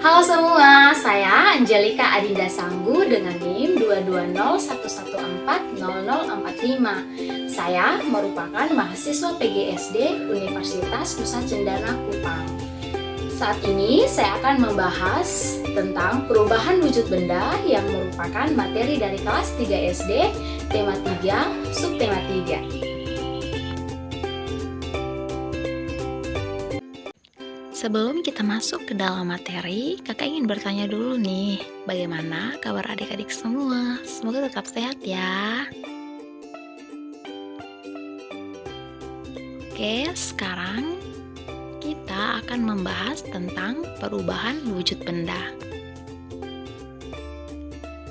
Halo semua, saya Angelika Adinda Sanggu dengan NIM 22011140045. Saya merupakan mahasiswa PGSD Universitas Nusa Cendana Kupang. Saat ini saya akan membahas tentang perubahan wujud benda yang merupakan materi dari kelas 3 SD, tema 3, subtema 3. Sebelum kita masuk ke dalam materi, kakak ingin bertanya dulu nih, bagaimana kabar adik-adik semua? Semoga tetap sehat ya. Oke, sekarang kita akan membahas tentang perubahan wujud benda.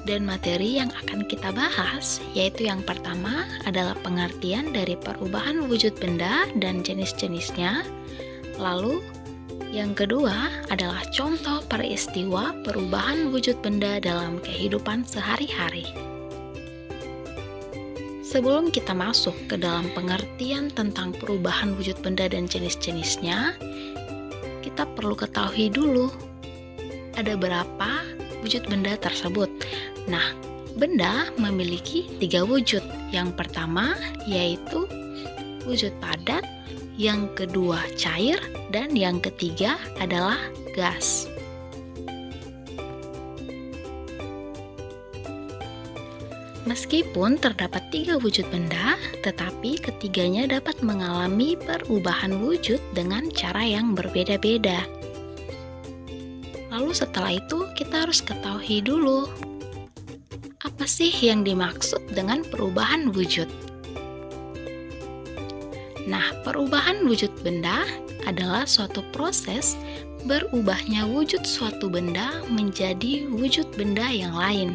Dan materi yang akan kita bahas yaitu yang pertama adalah pengertian dari perubahan wujud benda dan jenis-jenisnya. Lalu yang kedua adalah contoh peristiwa perubahan wujud benda dalam kehidupan sehari-hari. Sebelum kita masuk ke dalam pengertian tentang perubahan wujud benda dan jenis-jenisnya, kita perlu ketahui dulu ada berapa wujud benda tersebut. Nah, benda memiliki 3 wujud. Yang pertama yaitu wujud padat, yang kedua cair, dan yang ketiga adalah gas. Meskipun terdapat 3 wujud benda, tetapi ketiganya dapat mengalami perubahan wujud dengan cara yang berbeda-beda. Lalu setelah itu kita harus ketahui dulu, apa sih yang dimaksud dengan perubahan wujud? Nah, perubahan wujud benda adalah suatu proses berubahnya wujud suatu benda menjadi wujud benda yang lain.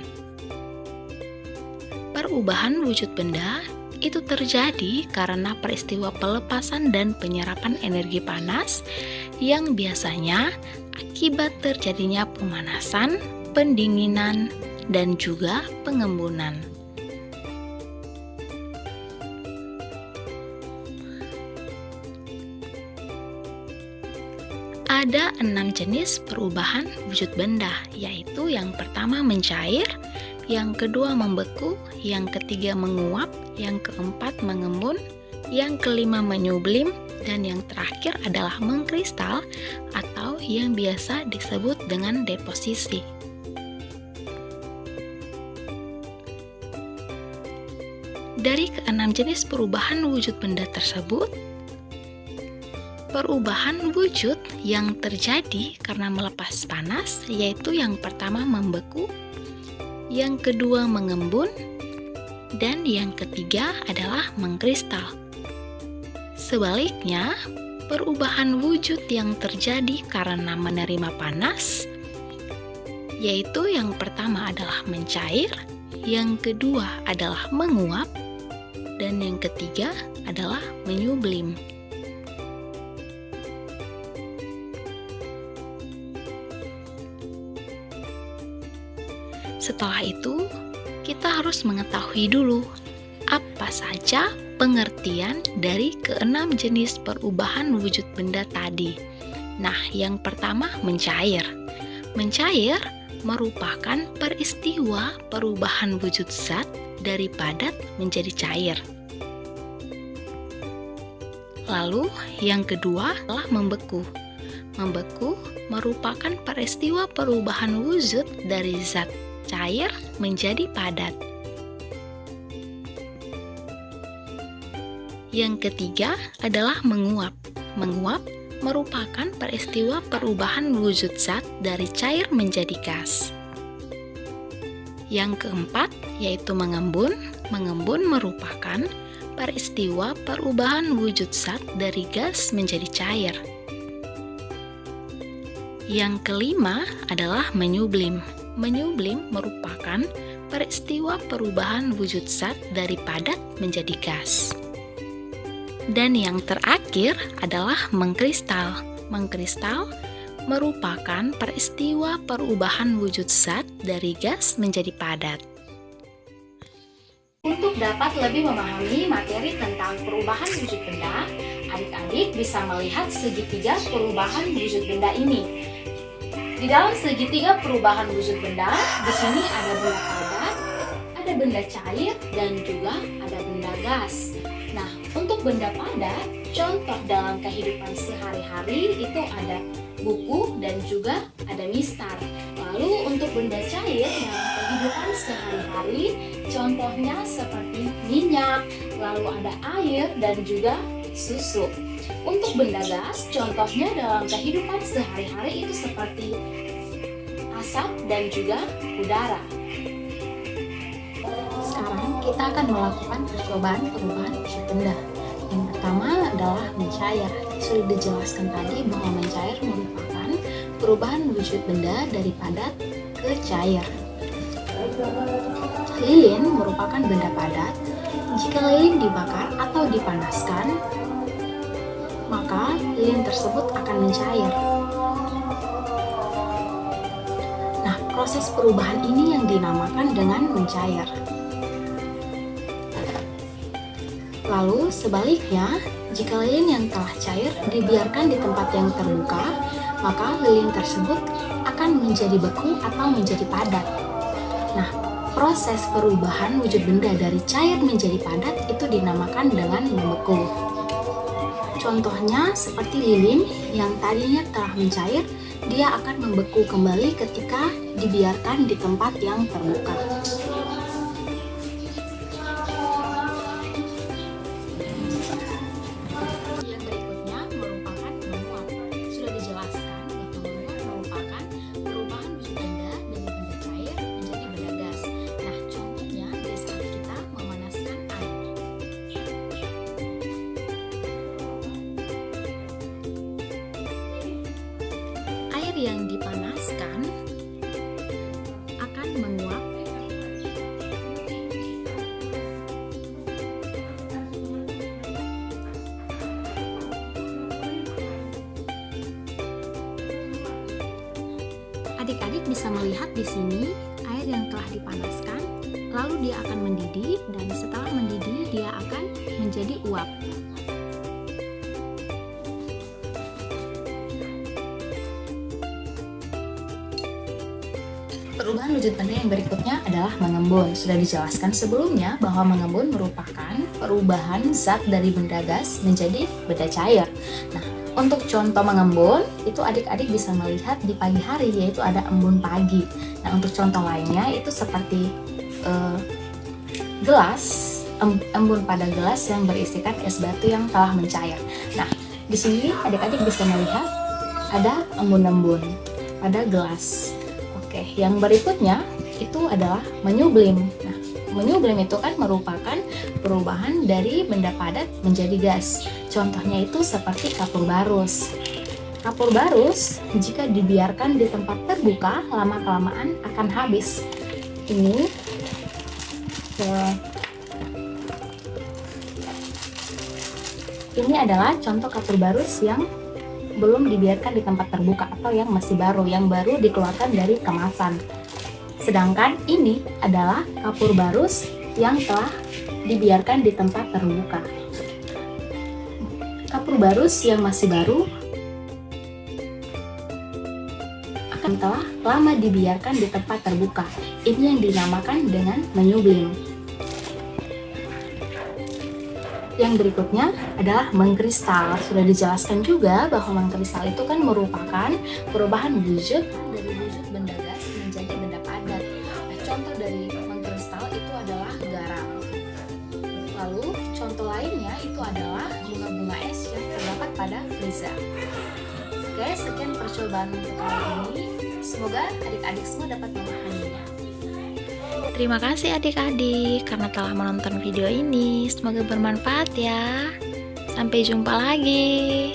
Perubahan wujud benda itu terjadi karena peristiwa pelepasan dan penyerapan energi panas yang biasanya akibat terjadinya pemanasan, pendinginan, dan juga pengembunan. Ada 6 jenis perubahan wujud benda, yaitu yang pertama mencair, yang kedua membeku, yang ketiga menguap, yang keempat mengembun, yang kelima menyublim, dan yang terakhir adalah mengkristal atau yang biasa disebut dengan deposisi. Dari ke-6 jenis perubahan wujud benda tersebut, perubahan wujud yang terjadi karena melepas panas yaitu yang pertama membeku, yang kedua mengembun, dan yang ketiga adalah mengkristal. Sebaliknya, perubahan wujud yang terjadi karena menerima panas yaitu yang pertama adalah mencair, yang kedua adalah menguap, dan yang ketiga adalah menyublim. Setelah itu, kita harus mengetahui dulu apa saja pengertian dari ke-6 jenis perubahan wujud benda tadi. Nah, yang pertama mencair. Mencair merupakan peristiwa perubahan wujud zat dari padat menjadi cair. Lalu, yang kedua adalah membeku. Membeku merupakan peristiwa perubahan wujud dari zat cair menjadi padat. Yang ketiga adalah menguap. Menguap merupakan peristiwa perubahan wujud zat dari cair menjadi gas. Yang keempat yaitu mengembun. Mengembun merupakan peristiwa perubahan wujud zat dari gas menjadi cair. Yang kelima adalah menyublim. Menyublim merupakan peristiwa perubahan wujud zat dari padat menjadi gas. Dan yang terakhir adalah mengkristal. Mengkristal merupakan peristiwa perubahan wujud zat dari gas menjadi padat. Untuk dapat lebih memahami materi tentang perubahan wujud benda, adik-adik bisa melihat segitiga perubahan wujud benda ini. Di dalam segitiga perubahan wujud benda, di sini ada benda padat, ada benda cair, dan juga ada benda gas. Nah, untuk benda padat, contoh dalam kehidupan sehari-hari itu ada buku dan juga ada mistar. Lalu untuk benda cair dalam kehidupan sehari-hari, contohnya seperti minyak, lalu ada air dan juga susu. Untuk benda gas, contohnya dalam kehidupan sehari-hari itu seperti asap dan juga udara. Sekarang kita akan melakukan percobaan perubahan wujud benda. Yang pertama adalah mencair. Sudah dijelaskan tadi bahwa mencair merupakan perubahan wujud benda dari padat ke cair. Lilin merupakan benda padat. Jika lilin dibakar atau dipanaskan, maka lilin tersebut akan mencair. Nah, proses perubahan ini yang dinamakan dengan mencair. Lalu sebaliknya, jika lilin yang telah cair dibiarkan di tempat yang terbuka, maka lilin tersebut akan menjadi beku atau menjadi padat. Nah, proses perubahan wujud benda dari cair menjadi padat itu dinamakan dengan membeku. Contohnya seperti lilin yang tadinya telah mencair, dia akan membeku kembali ketika dibiarkan di tempat yang terbuka. Yang berikutnya merupakan menguap. Sudah dijelaskan bahwa menguap merupakan perubahan wujud benda dari benda cair menjadi benda gas. Nah, contohnya di saat kita memanaskan air. Air yang dipanaskan akan menguap Adik-adik bisa melihat di sini air yang telah dipanaskan, lalu dia akan mendidih dan setelah mendidih dia akan menjadi uap. Perubahan wujud benda yang berikutnya adalah mengembun. Sudah dijelaskan sebelumnya bahwa mengembun merupakan perubahan zat dari benda gas menjadi benda cair. Nah, untuk contoh mengembun, itu adik-adik bisa melihat di pagi hari, yaitu ada embun pagi. Nah, untuk contoh lainnya itu seperti gelas, embun pada gelas yang berisikan es batu yang telah mencair. Nah, di sini adik-adik bisa melihat ada embun-embun pada gelas. Oke, yang berikutnya itu adalah menyublim. Nah, menyublim itu kan merupakan perubahan dari benda padat menjadi gas. Contohnya itu seperti kapur barus. Kapur barus jika dibiarkan di tempat terbuka lama-kelamaan akan habis. Ini adalah contoh kapur barus yang belum dibiarkan di tempat terbuka atau yang masih baru, yang baru dikeluarkan dari kemasan. Sedangkan ini adalah kapur barus yang telah dibiarkan di tempat terbuka. Kapur barus yang masih baru akan telah lama dibiarkan di tempat terbuka. Ini yang dinamakan dengan menyublim. Yang berikutnya adalah mengkristal. Sudah dijelaskan juga bahwa mengkristal itu kan merupakan perubahan wujud dari wujud benda gas menjadi benda padat. Nah, contoh dari mengkristal itu adalah garam. Lalu contoh lainnya itu adalah bunga-bunga es yang terdapat pada freezer. Oke, sekian percobaan untuk kali ini. Semoga adik-adik semua dapat memahaminya. Terima kasih adik-adik karena telah menonton video ini. Semoga bermanfaat ya. Sampai jumpa lagi.